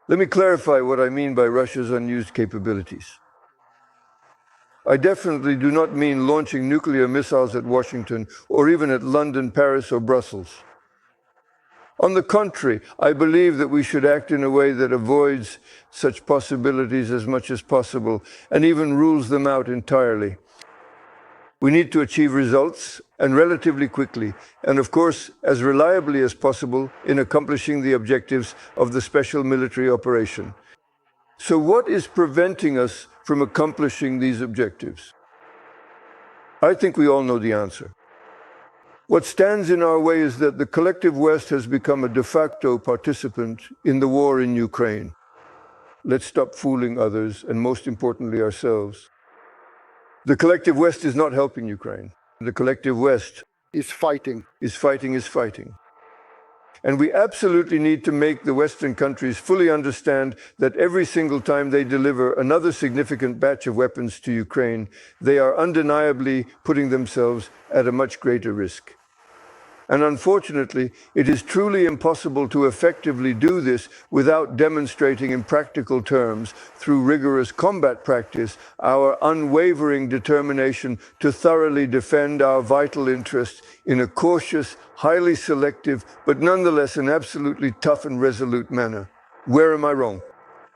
Let me clarify what I mean by Russia's unused capabilities. I definitely do not mean launching nuclear missiles at Washington or even at London, Paris, or Brussels. On the contrary, I believe that we should act in a way that avoids such possibilities as much as possible and even rules them out entirely. We need to achieve results, and relatively quickly, and of course, as reliably as possible in accomplishing the objectives of the special military operation. So what is preventing us from accomplishing these objectives? I think we all know the answer. What stands in our way is that the collective West has become a de facto participant in the war in Ukraine. Let's stop fooling others, and most importantly, ourselves. The collective West is not helping Ukraine. The collective West is fighting. Is fighting. And we absolutely need to make the Western countries fully understand that every single time they deliver another significant batch of weapons to Ukraine, they are undeniably putting themselves at a much greater risk. And unfortunately, it is truly impossible to effectively do this without demonstrating in practical terms, through rigorous combat practice, our unwavering determination to thoroughly defend our vital interests in a cautious, highly selective, but nonetheless an absolutely tough and resolute manner. Where am I wrong?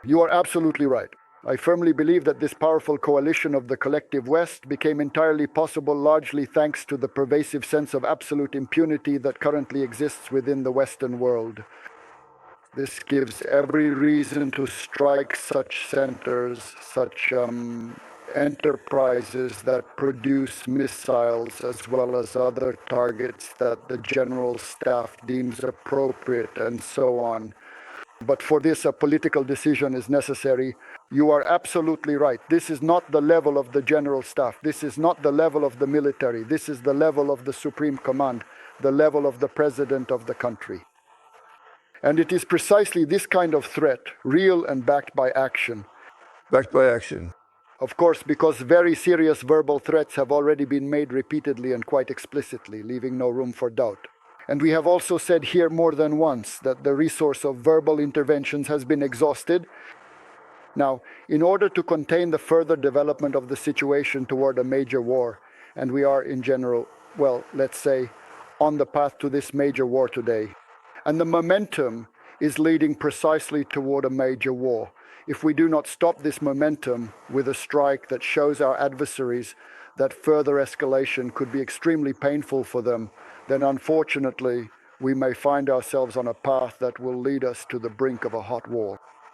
You are absolutely right. I firmly believe that this powerful coalition of the collective West became entirely possible largely thanks to the pervasive sense of absolute impunity that currently exists within the Western world. This gives every reason to strike such centers, such enterprises that produce missiles as well as other targets that the General Staff deems appropriate and so on. But for this, a political decision is necessary. You are absolutely right. This is not the level of the General Staff. This is not the level of the military. This is the level of the Supreme Command, the level of the President of the country. And it is precisely this kind of threat, real and backed by action. Backed by action. Of course, because very serious verbal threats have already been made repeatedly and quite explicitly, leaving no room for doubt. And we have also said here more than once that the resource of verbal interventions has been exhausted. Now, in order to contain the further development of the situation toward a major war, and we are in general, well, let's say, on the path to this major war today, and the momentum is leading precisely toward a major war. If we do not stop this momentum with a strike that shows our adversaries that further escalation could be extremely painful for them, then unfortunately, we may find ourselves on a path that will lead us to the brink of a hot war.